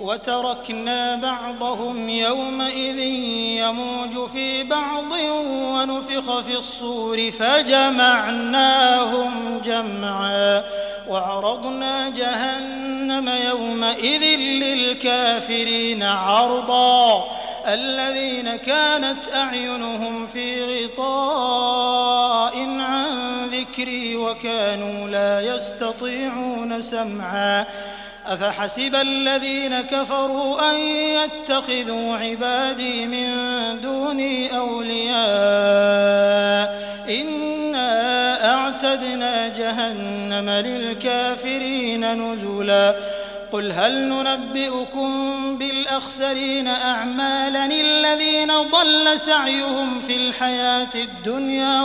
वतरकना बअदहुम यौमइज़िन यमूजु फ़ी बअदिन वनुफ़िख़ फ़िस्सूरि फ़जमअनाहुम जमआ वअरदना जहन्नम यौमइज़िन लिलकाफ़िरीन अर्दा الذين كانت أعينهم في غطاء عن ذكري وكانوا لا يستطيعون سمعا أفحسب الذين كفروا أن يتخذوا عبادي من دوني أولياء إنا أعتدنا جهنم للكافرين نزلا قل هل ننبئكم بالأخسرين أعمالا الذين ضل سعيهم في الحياة الدنيا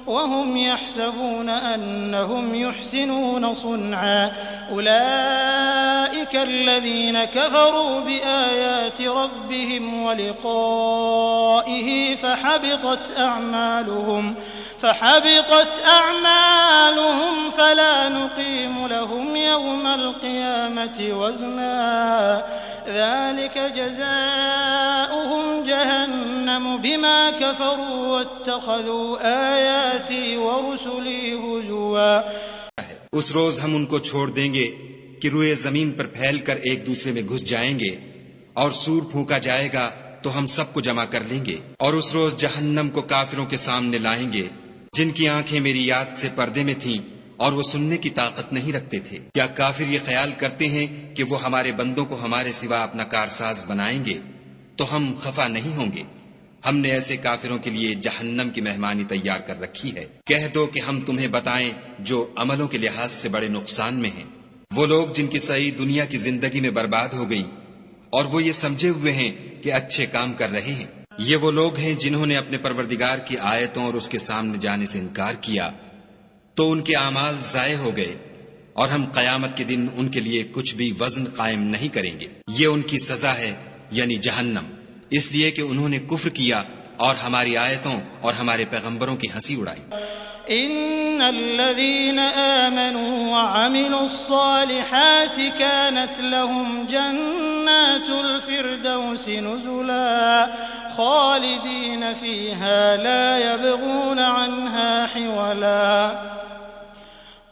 وهم يحسبون أنهم يحسنون صنعا أولئك الذين كفروا بآيات ربهم ولقائه فحبطت أعمالهم فلا نقيم لهم يوم القيامة وزنا ذلك جزاؤهم جهنم بما كفروا واتخذوا آياتي ورسلي هزوا। उस रोज हम उनको छोड़ देंगे कि रुए जमीन पर फैलकर एक दूसरे में घुस जाएंगे और सूर फूंका जाएगा तो हम सबको जमा कर लेंगे। और उस रोज जहन्नम को काफिरों के सामने लाएंगे जिनकी आंखें मेरी याद से पर्दे में थीं और वो सुनने की ताकत नहीं रखते थे। क्या काफिर ये ख्याल करते हैं कि वो हमारे बंदों को हमारे सिवा अपना कारसाज बनाएंगे तो हम खफा नहीं होंगे। हमने ऐसे काफिरों के लिए जहन्नम की मेहमानी तैयार कर रखी है। कह दो कि हम तुम्हें बताएं जो अमलों के लिहाज से बड़े नुकसान में हैं। वो लोग जिनकी सही दुनिया की जिंदगी में बर्बाद हो गई और वो ये समझे हुए हैं कि अच्छे काम कर रहे हैं। ये वो लोग हैं जिन्होंने अपने परवरदिगार की आयतों और उसके सामने जाने से इनकार किया तो उनके आमाल जाये हो गए और हम कयामत के दिन उनके लिए कुछ भी वजन कायम नहीं करेंगे। ये उनकी सजा है यानी जहन्नम, इसलिए कि उन्होंने कुफ्र किया और हमारी आयतों और हमारे पैगंबरों की हंसी उड़ाई। इन्नल्लज़ीन आमनू व अमिलुस्सालिहाति कानत लहुम जन्नातुल फिरदौसि नुज़ुला खालिदीन फ़ीहा ला यबग़ून अन्हा हिवला।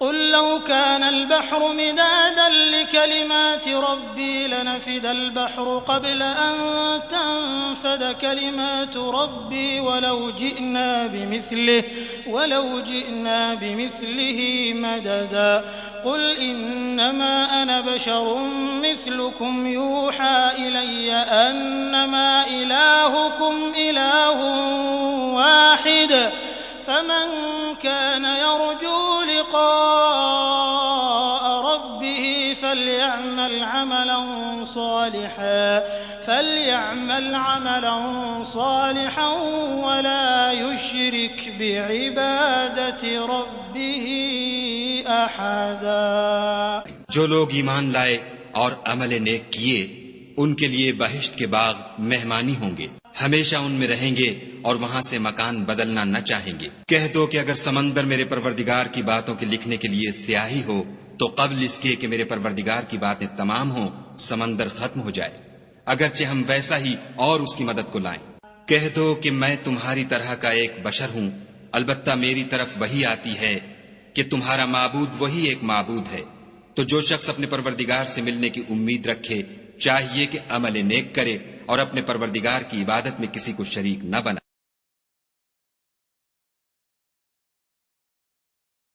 قل لو كان البحر مدادا لكلمات ربي لنفد البحر قبل أن تنفد كلمات ربي ولو جئنا بمثله مددا قل إنما أنا بشر مثلكم يوحى إلي أنما إلهكم إله واحد فمن كان يرجو لقاء ربه فليعمل عملا صالحا ولا يشرك بعبادة ربه أحدا। जो लोग ईमान लाए और अमल नेक किए उनके लिए बहिश्त के बाग मेहमानी होंगे, हमेशा उनमें रहेंगे और वहां से मकान बदलना न चाहेंगे। कह दो कि अगर समंदर मेरे परवरदिगार की बातों के लिखने के लिए स्याही हो तो कब्ल इसके कि मेरे परवरदिगार की बातें तमाम हो समंदर खत्म हो जाए, अगरचे हम वैसा ही और उसकी मदद को लाएं। कह दो कि मैं तुम्हारी तरह का एक बशर हूं, अलबत्ता मेरी तरफ वही आती है कि तुम्हारा माबूद वही एक माबूद है। तो जो शख्स अपने परवरदिगार से मिलने की उम्मीद रखे चाहिए कि अमल नेक करे और अपने परवरदिगार की इबादत में किसी को शरीक न बनाए।